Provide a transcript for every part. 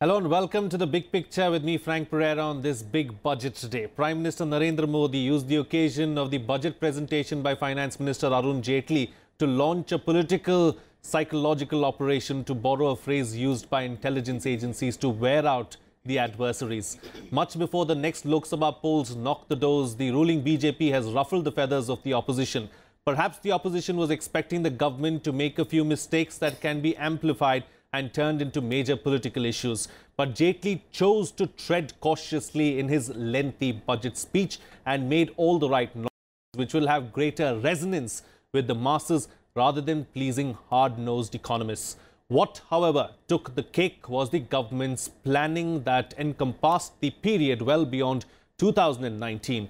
Hello and welcome to the Big Picture with me, Frank Pereira, on this big budget today. Prime Minister Narendra Modi used the occasion of the budget presentation by Finance Minister Arun Jaitley to launch a political psychological operation, to borrow a phrase used by intelligence agencies, to wear out the adversaries. Much before the next Lok Sabha polls knock the doors, the ruling BJP has ruffled the feathers of the opposition. Perhaps the opposition was expecting the government to make a few mistakes that can be amplified and turned into major political issues. But Jaitley chose to tread cautiously in his lengthy budget speech and made all the right noises, which will have greater resonance with the masses rather than pleasing hard-nosed economists. What, however, took the cake was the government's planning that encompassed the period well beyond 2019.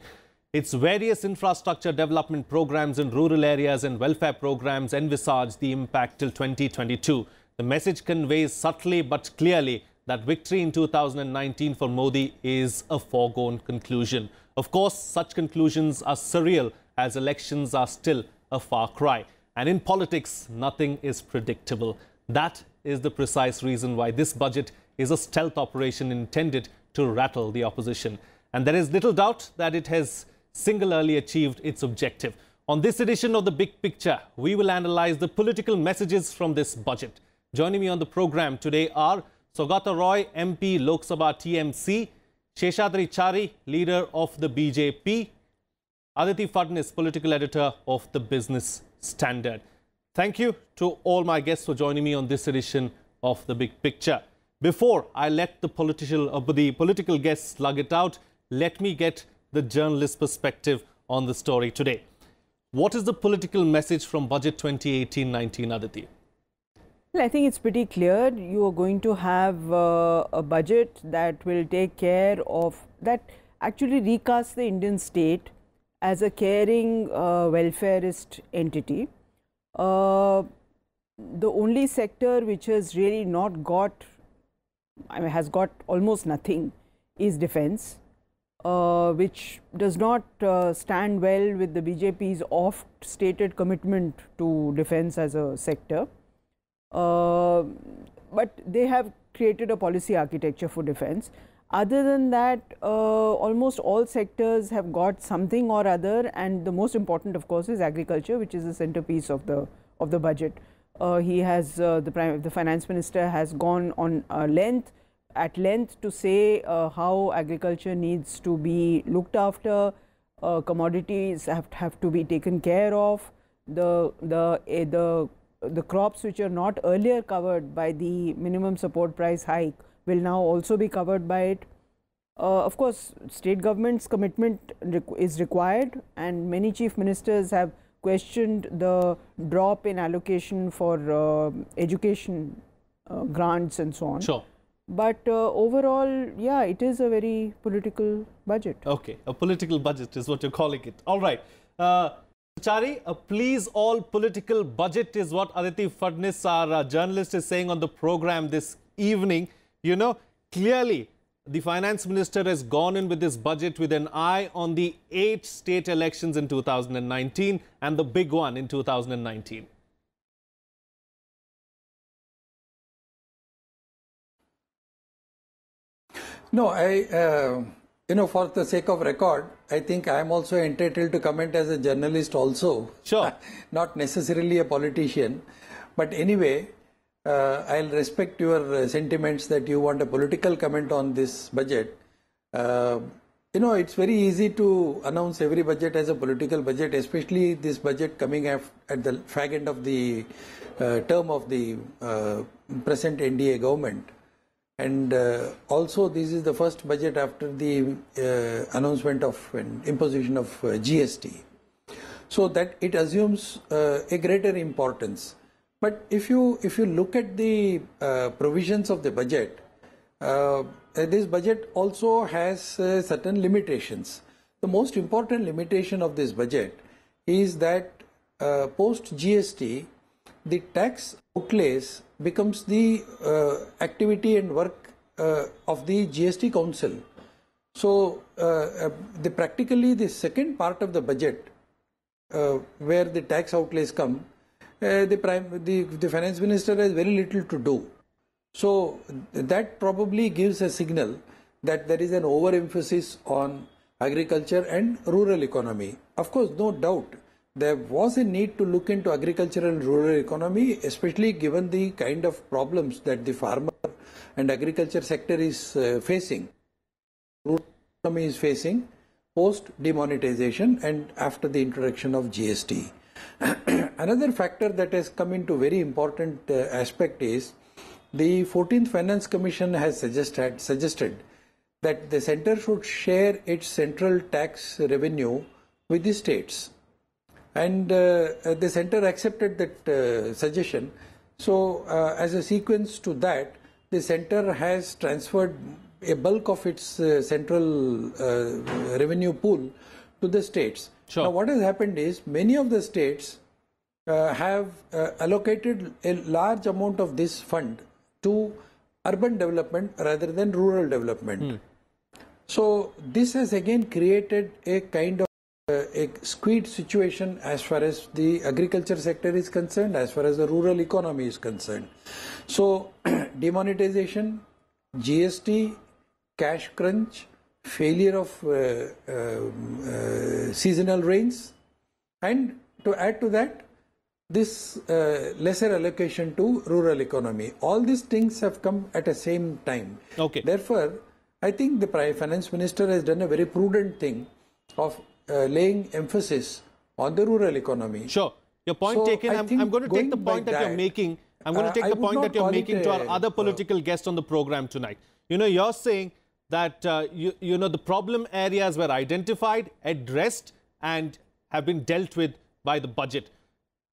Its various infrastructure development programs in rural areas and welfare programs envisage the impact till 2022. The message conveys subtly but clearly that victory in 2019 for Modi is a foregone conclusion. Of course, such conclusions are surreal as elections are still a far cry. And in politics, nothing is predictable. That is the precise reason why this budget is a stealth operation intended to rattle the opposition. And there is little doubt that it has singularly achieved its objective. On this edition of the Big Picture, we will analyze the political messages from this budget. Joining me on the program today are Saugata Roy, MP, Lok Sabha TMC, Sheshadri Chari, leader of the BJP, Aditi, Phadnis, political editor of the Business Standard. Thank you to all my guests for joining me on this edition of the Big Picture. Before I let the political guests slug it out, let me get the journalist perspective on the story today. What is the political message from Budget 2018-19, Aditi? Well, I think it's pretty clear. You are going to have a budget that will take care of, that actually recasts the Indian state as a caring welfareist entity. The only sector which has really not got, has got almost nothing, is defense, which does not stand well with the BJP's oft-stated commitment to defense as a sector. But they have created a policy architecture for defense. Other than that, almost all sectors have got something or other, and the most important, of course, is agriculture, which is the centerpiece of the budget. He has the finance minister has gone on at length to say how agriculture needs to be looked after. Commodities have to be taken care of. The crops which are not earlier covered by the minimum support price hike will now also be covered by it. Of course, state government's commitment is required, and many chief ministers have questioned the drop in allocation for education grants and so on. Sure. But overall, yeah, it is a very political budget. Okay, a political budget is what you're calling it. All right. Chari, a please all political budget is what Aditi Phadnis, our journalist, is saying on the program this evening. You know, clearly the finance minister has gone in with this budget with an eye on the 8 state elections in 2019 and the big one in 2019. No, you know, for the sake of record, I think I am also entitled to comment as a journalist also. Sure. Not necessarily a politician. But anyway, I'll respect your sentiments that you want a political comment on this budget. You know, it's very easy to announce every budget as a political budget, especially this budget coming at the fag end of the term of the present NDA government. And also, this is the first budget after the announcement of imposition of GST. So that it assumes a greater importance. But if you look at the provisions of the budget, this budget also has certain limitations. The most important limitation of this budget is that post GST, the tax outlays becomes the activity and work of the GST Council. So, practically the second part of the budget, where the tax outlays come, the finance minister has very little to do. So that probably gives a signal that there is an overemphasis on agriculture and rural economy. Of course, no doubt, there was a need to look into agriculture and rural economy, especially given the kind of problems that the farmer and agriculture sector is facing. Rural economy is facing post demonetization and after the introduction of GST. Another factor that has come into very important aspect is the 14th Finance Commission has suggested that the center should share its central tax revenue with the states. And the center accepted that suggestion. So as a sequence to that, the center has transferred a bulk of its central revenue pool to the states. Sure. Now what has happened is many of the states have allocated a large amount of this fund to urban development rather than rural development. So this has again created a kind of a squeezed situation as far as the agriculture sector is concerned, as far as the rural economy is concerned. So demonetization, GST, cash crunch, failure of seasonal rains, and to add to that, this lesser allocation to rural economy. All these things have come at the same time. Okay. Therefore, I think the Finance Minister has done a very prudent thing of laying emphasis on the rural economy. Sure. Your point taken. I'm going to take the point that you're making. I'm going to take the point that you're making to our other political guest on the program tonight. You know, you're saying that, you know, the problem areas were identified, addressed, and have been dealt with by the budget.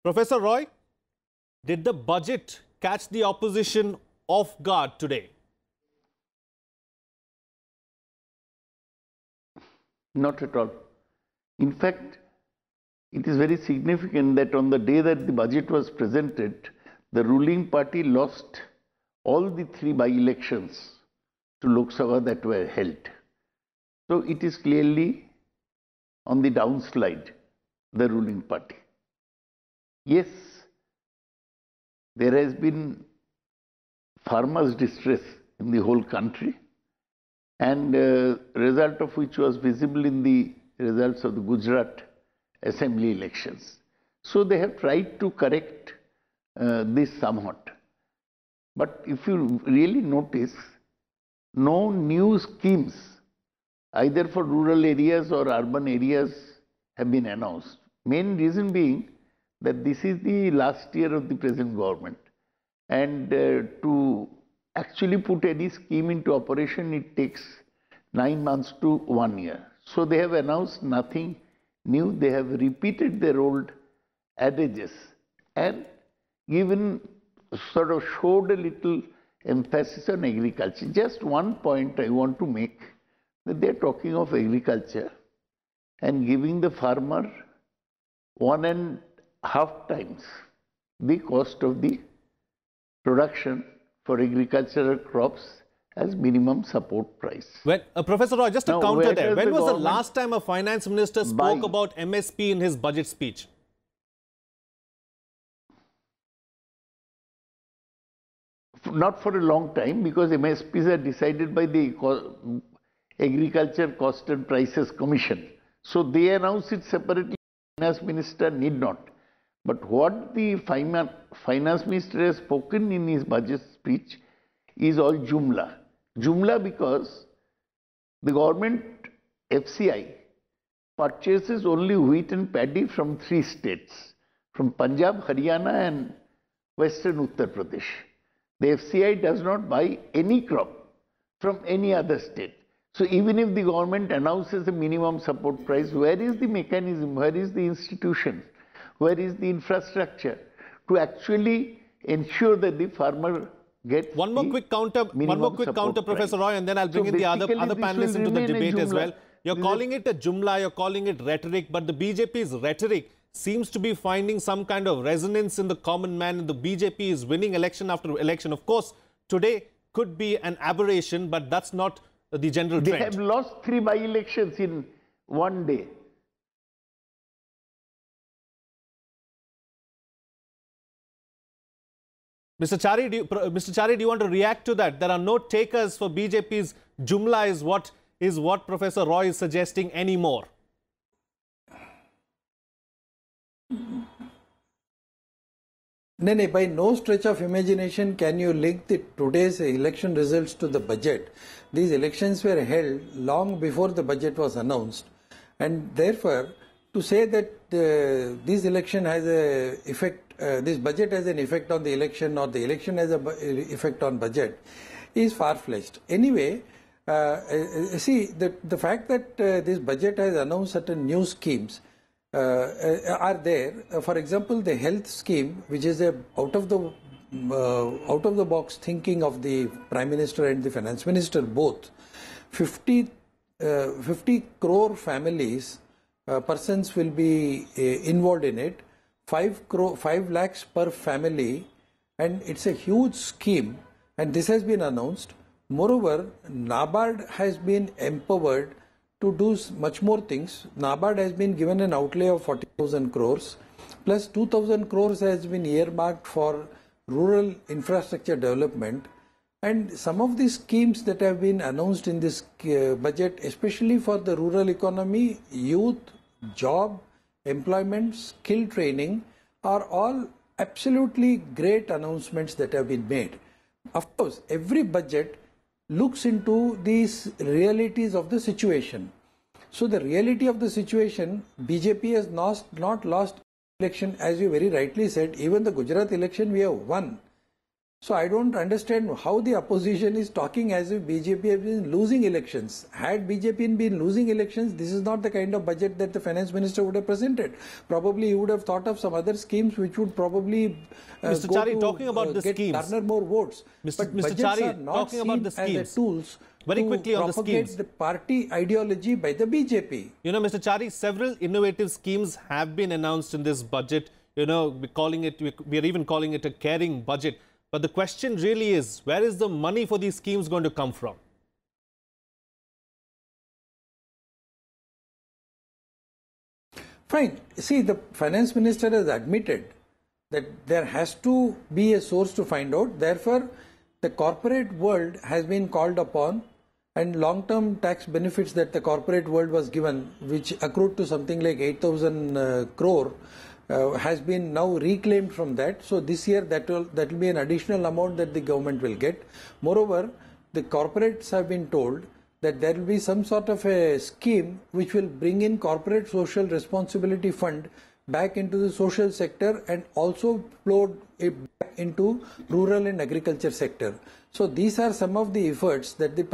Professor Roy, did the budget catch the opposition off guard today? Not at all. In fact, it is very significant that on the day that the budget was presented, the ruling party lost all the 3 by-elections to Lok Sabha that were held. So it is clearly on the downslide, the ruling party. Yes, there has been farmers' distress in the whole country, and result of which was visible in the results of the Gujarat assembly elections. So they have tried to correct this somewhat. But if you really notice, no new schemes either for rural areas or urban areas have been announced. Main reason being that this is the last year of the present government, and to actually put any scheme into operation, it takes 9 months to 1 year. So they have announced nothing new. They have repeated their old adages and given, sort of showed a little emphasis on agriculture. Just one point I want to make, that they are talking of agriculture and giving the farmer 1.5 times the cost of the production for agricultural crops as minimum support price. When, Professor Roy, just a Now, counter where there. does When the was the government last time a finance minister spoke about MSP in his budget speech? Not for a long time, because MSPs are decided by the Agriculture Cost and Prices Commission. So they announce it separately. Finance minister need not. But what the finance minister has spoken in his budget speech is all jumla. Jumla because the government FCI purchases only wheat and paddy from 3 states, from Punjab, Haryana and Western Uttar Pradesh. The FCI does not buy any crop from any other state. So even if the government announces a minimum support price, where is the mechanism, where is the institution, where is the infrastructure to actually ensure that the farmer gets one more quick counter, Professor Roy, and then I'll bring in the other panelists into the debate as well. You're calling it a jumla, you're calling it rhetoric, but the BJP's rhetoric seems to be finding some kind of resonance in the common man, and the BJP is winning election after election. Of course, today could be an aberration, but that's not the general trend. They have lost 3 by-elections in one day. Mr. Chari, do you want to react to that? There are no takers for BJP's Jumla is what Professor Roy is suggesting anymore. No, by no stretch of imagination can you link today's election results to the budget. These elections were held long before the budget was announced, and therefore to say that this election has a effect, this budget has an effect on the election or the election has an effect on budget is far-fetched. Anyway, see the fact that this budget has announced certain new schemes are there. For example, the health scheme, which is a out of the box thinking of the Prime Minister and the Finance Minister both. 50 crore families, persons will be involved in it. 5 lakhs per family, and it's a huge scheme. And this has been announced. Moreover, NABARD has been empowered to do much more things. NABARD has been given an outlay of 40,000 crores, plus 2,000 crores has been earmarked for rural infrastructure development. And some of these schemes that have been announced in this budget, especially for the rural economy, youth, job, employment, skill training, are all absolutely great announcements that have been made. Of course, every budget looks into these realities of the situation. So the reality of the situation, BJP has not lost election, as you very rightly said. Even the Gujarat election we have won. So I don't understand how the opposition is talking as if BJP has been losing elections. Had BJP been losing elections, this is not the kind of budget that the finance minister would have presented. Probably he would have thought of some other schemes which would probably Mr. Chari, talking about the schemes, garner more votes. Mr. Chari, talking about the schemes, as tools very quickly on the schemes, the party ideology by the BJP. You know, Mr. Chari, several innovative schemes have been announced in this budget. You know, we are even calling it a caring budget. But the question really is, where is the money for these schemes going to come from? Fine. See, the finance minister has admitted that there has to be a source to find out. Therefore, the corporate world has been called upon, and long-term tax benefits that the corporate world was given, which accrued to something like 8,000 crore, has been now reclaimed from that. So this year that will be an additional amount that the government will get. Moreover, the corporates have been told that there will be some sort of a scheme which will bring in corporate social responsibility fund back into the social sector and also flow it back into rural and agriculture sector. So these are some of the efforts that the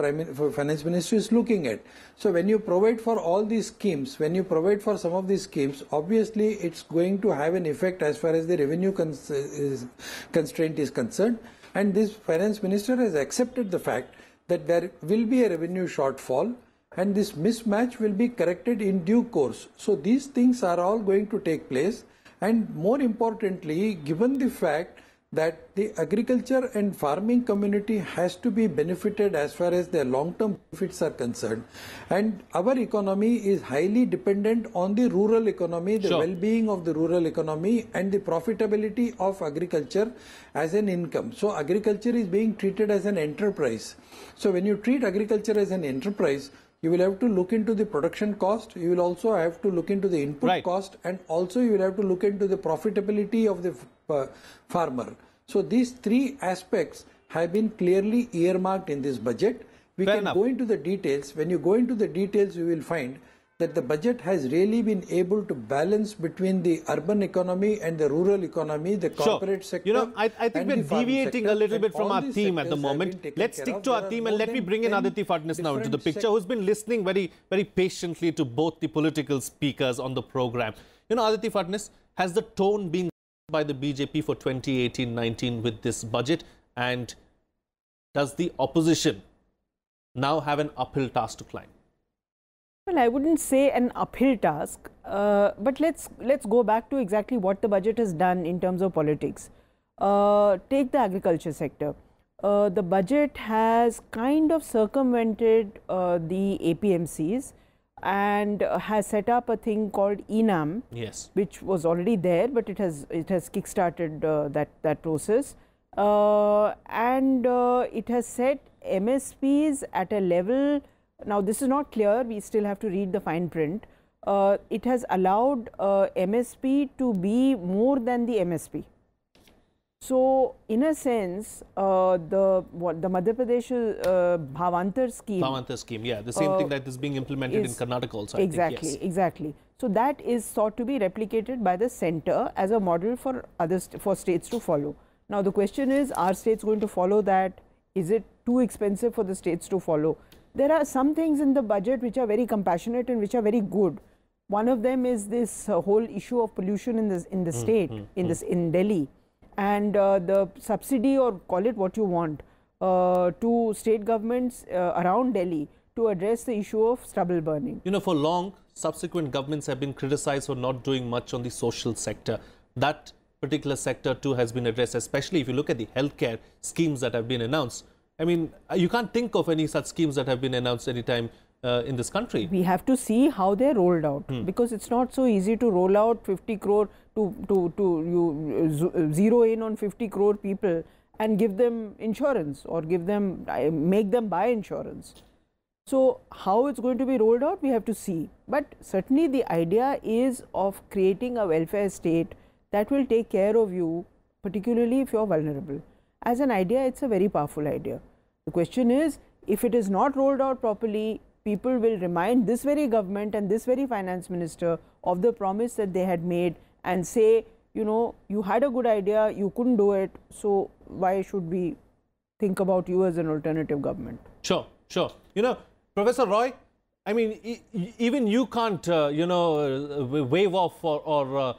Finance Ministry is looking at. So when you provide for all these schemes, when you provide for some of these schemes, obviously it's going to have an effect as far as the revenue constraint is concerned. And this Finance Minister has accepted the fact that there will be a revenue shortfall, and this mismatch will be corrected in due course. So these things are all going to take place, and more importantly, given the fact that the agriculture and farming community has to be benefited as far as their long-term benefits are concerned, and our economy is highly dependent on the rural economy, the well-being of the rural economy and the profitability of agriculture as an income. So agriculture is being treated as an enterprise. So when you treat agriculture as an enterprise, you will have to look into the production cost, you will also have to look into the input cost, and also you will have to look into the profitability of the farmer. So these three aspects have been clearly earmarked in this budget. We can go into the details. When you go into the details, you will find that the budget has really been able to balance between the urban economy and the rural economy, the corporate sector. You know, I think we're deviating a little bit from our theme at the moment. Let's stick to our theme, and let me bring in Aditi Phadnis now into the picture, who's been listening very, very patiently to both the political speakers on the program. You know, Aditi Phadnis, has the tone been by the BJP for 2018-19 with this budget, and does the opposition now have an uphill task to climb? Well, I wouldn't say an uphill task, but let's go back to exactly what the budget has done in terms of politics. Take the agriculture sector. The budget has kind of circumvented the APMCs and has set up a thing called ENAM, yes, which was already there, but it has kick-started that process. and it has set MSPs at a level. Now this is not clear, we still have to read the fine print. It has allowed MSP to be more than the MSP. So in a sense, the Madhya Pradesh Bhavantar scheme. Bhavantar scheme, yeah, the same thing that is being implemented in Karnataka also. Exactly, I think, yes. exactly. So that is thought to be replicated by the centre as a model for for states to follow. Now the question is, are states going to follow that? Is it too expensive for the states to follow? There are some things in the budget which are very compassionate and which are very good. One of them is this whole issue of pollution in the state, in Delhi, and the subsidy, or call it what you want, to state governments around Delhi to address the issue of stubble burning. You know, for long, subsequent governments have been criticized for not doing much on the social sector. That particular sector too has been addressed, especially if you look at the healthcare schemes that have been announced. I mean, you can't think of any such schemes that have been announced anytime in this country. We have to see how they're rolled out, because it's not so easy to roll out 50 crore to zero in on 50 crore people and give them insurance, or give them, make them buy insurance. So how it's going to be rolled out, we have to see. But certainly the idea is of creating a welfare state that will take care of you, particularly if you're vulnerable. As an idea, it's a very powerful idea. The question is, if it is not rolled out properly, people will remind this very government and this very finance minister of the promise that they had made and say, you know, you had a good idea, you couldn't do it, so why should we think about you as an alternative government? Sure, sure. You know, Professor Roy, I mean, even you can't, you know, wave off or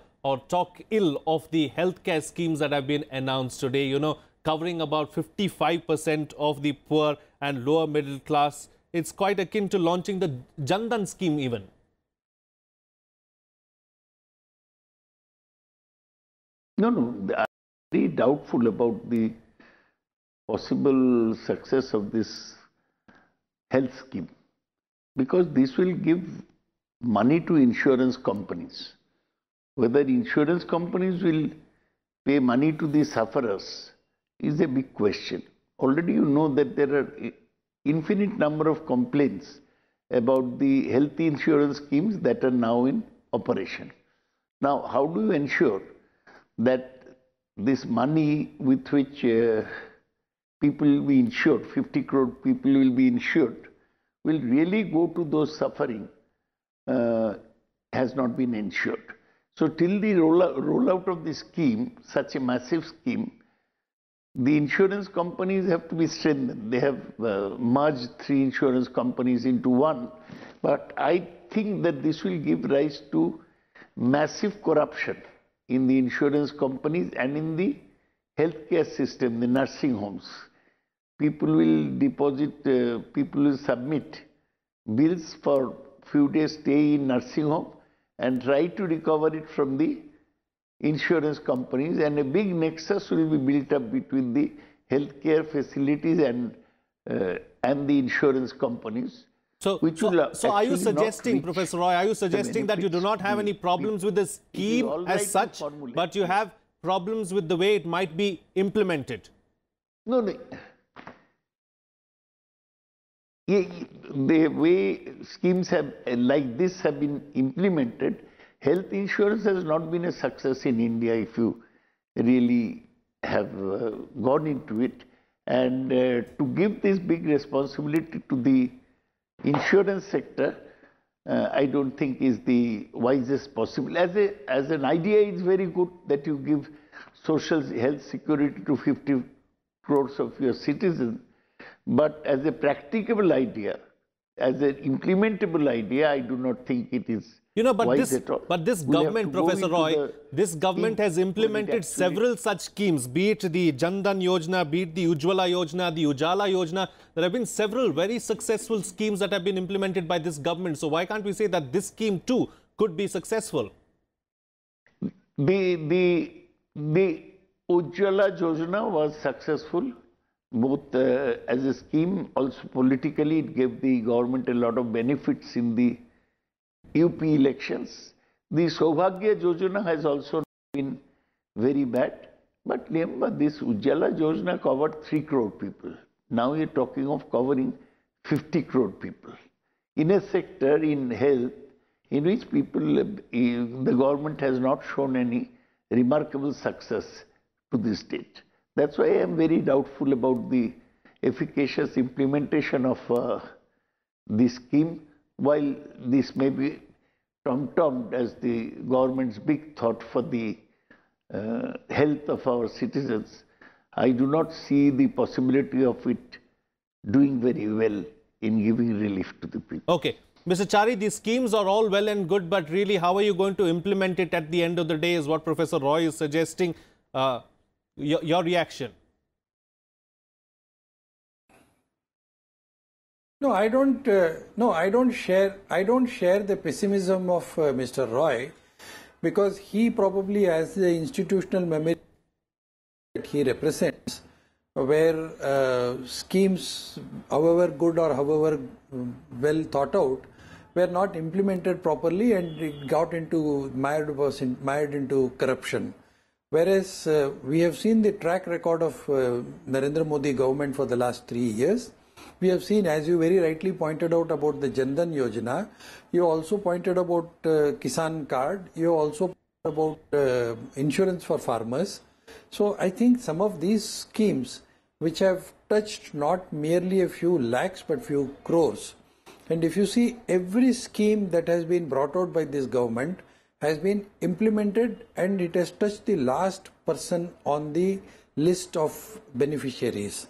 talk ill of the healthcare schemes that have been announced today, you know, covering about 55% of the poor and lower middle class. It's quite akin to launching the Jan Dhan scheme even. No, I'm very doubtful about the possible success of this health scheme, because this will give money to insurance companies. Whether insurance companies will pay money to the sufferers is a big question. Already you know that there are infinite number of complaints about the health insurance schemes that are now in operation. Now, how do you ensure that this money with which people will be insured, 50 crore people will be insured, will really go to those suffering, has not been ensured. So till the rollout of the scheme, such a massive scheme, the insurance companies have to be strengthened. They have merged 3 insurance companies into one. But I think that this will give rise to massive corruption in the insurance companies and in the healthcare system, the nursing homes. People will deposit, people will submit bills for few days stay in nursing home and try to recover it from the insurance companies, and a big nexus will be built up between the healthcare facilities and the insurance companies. So are you suggesting, Professor Roy, are you suggesting that you do not have any problems with the scheme as such, but you have problems with the way it might be implemented? No. The way schemes have like this have been implemented, health insurance has not been a success in India if you really have gone into it. And to give this big responsibility to the insurance sector, I don't think is the wisest possible. As an idea, it's very good that you give social health security to 50 crores of your citizens. But as a practicable idea, as an implementable idea, I do not think it is wise at all. But this government, Professor Roy, this government has implemented several such schemes, be it the Jan Dhan Yojana, be it the Ujjwala Yojana, the Ujala Yojana. There have been several very successful schemes that have been implemented by this government. So why can't we say that this scheme too could be successful? The Ujjwala Yojana was successful. Both as a scheme, also politically, it gave the government a lot of benefits in the UP elections. The Saubhagya Yojana has also been very bad. But remember, this Ujjwala Yojana covered 3 crore people. Now you're talking of covering 50 crore people. In a sector, in health, in which people, the government has not shown any remarkable success to this date. That's why I am very doubtful about the efficacious implementation of this scheme. While this may be tom-tommed as the government's big thought for the health of our citizens, I do not see the possibility of it doing very well in giving relief to the people. Okay. Mr. Chari, these schemes are all well and good, but really how are you going to implement it at the end of the day is what Professor Roy is suggesting. Your reaction? No, I don't. I don't share. I don't share the pessimism of Mr. Roy, because he probably has the institutional memory that he represents, where schemes, however good or however well thought out, were not implemented properly, and it got into mired into corruption. Whereas we have seen the track record of Narendra Modi government for the last 3 years. We have seen, as you very rightly pointed out about the Jan Dhan Yojana, you also pointed about Kisan card, you also pointed about insurance for farmers. So I think some of these schemes which have touched not merely a few lakhs but few crores. And if you see, every scheme that has been brought out by this government has been implemented, and it has touched the last person on the list of beneficiaries.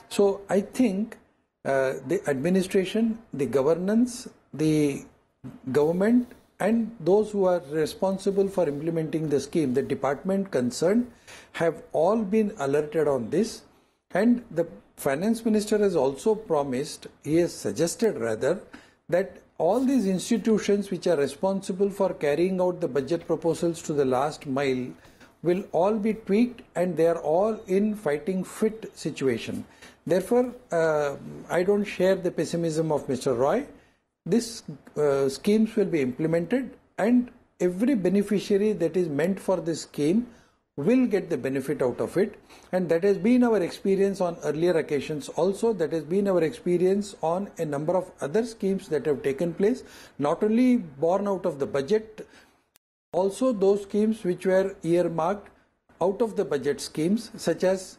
So I think the administration, the governance, the government, and those who are responsible for implementing the scheme, the department concerned, have all been alerted on this. And the finance minister has also promised, he has suggested rather, that all these institutions which are responsible for carrying out the budget proposals to the last mile will all be tweaked, and they are all in fighting fit situation. Therefore, I don't share the pessimism of Mr. Roy. These schemes will be implemented, and every beneficiary that is meant for this scheme will get the benefit out of it. And that has been our experience on earlier occasions also. That has been our experience on a number of other schemes that have taken place, not only born out of the budget, also those schemes which were earmarked out of the budget schemes, such as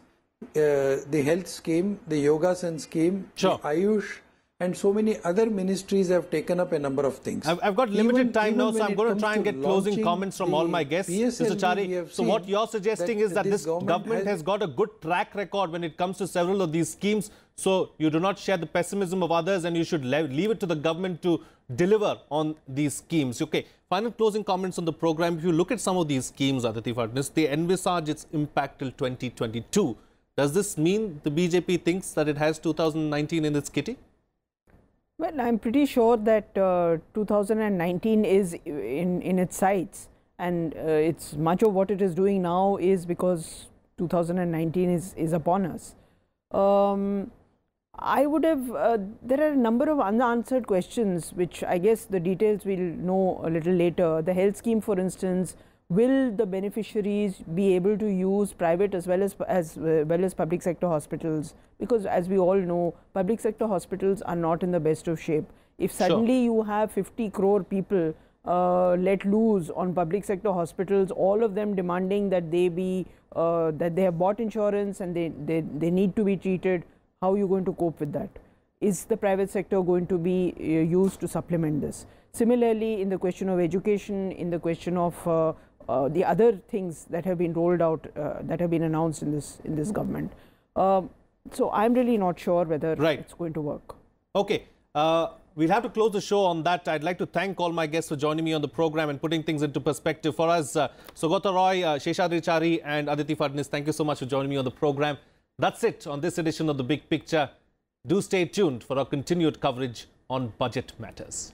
the health scheme, the Yogasan scheme, sure, the Ayush, and so many other ministries have taken up a number of things. I've got limited time now, so I'm going to try and get closing comments from all my guests. Mr. Chari, so what you're suggesting is that this government has got a good track record when it comes to several of these schemes, so you do not share the pessimism of others, and you should leave it to the government to deliver on these schemes. Okay, final closing comments on the program. If you look at some of these schemes, Aditi, Phadnis, they envisage its impact till 2022. Does this mean the BJP thinks that it has 2019 in its kitty? Well, I'm pretty sure that 2019 is in its sights, and it's much of what it is doing now is because 2019 is upon us. I would have, there are a number of unanswered questions which I guess the details we'll know a little later. The health scheme, for instance, will the beneficiaries be able to use private as well as public sector hospitals? Because as we all know, public sector hospitals are not in the best of shape. If suddenly you have 50 crore people let loose on public sector hospitals, all of them demanding that they be that they have bought insurance and they need to be treated, how are you going to cope with that? Is the private sector going to be used to supplement this? Similarly, in the question of education, in the question of the other things that have been rolled out, that have been announced in this government. So I'm really not sure whether it's going to work. Okay. We'll have to close the show on that. I'd like to thank all my guests for joining me on the program and putting things into perspective for us. Saugata Roy, Sheshadri, Chari and Aditi Phadnis, thank you so much for joining me on the program. That's it on this edition of The Big Picture. Do stay tuned for our continued coverage on budget matters.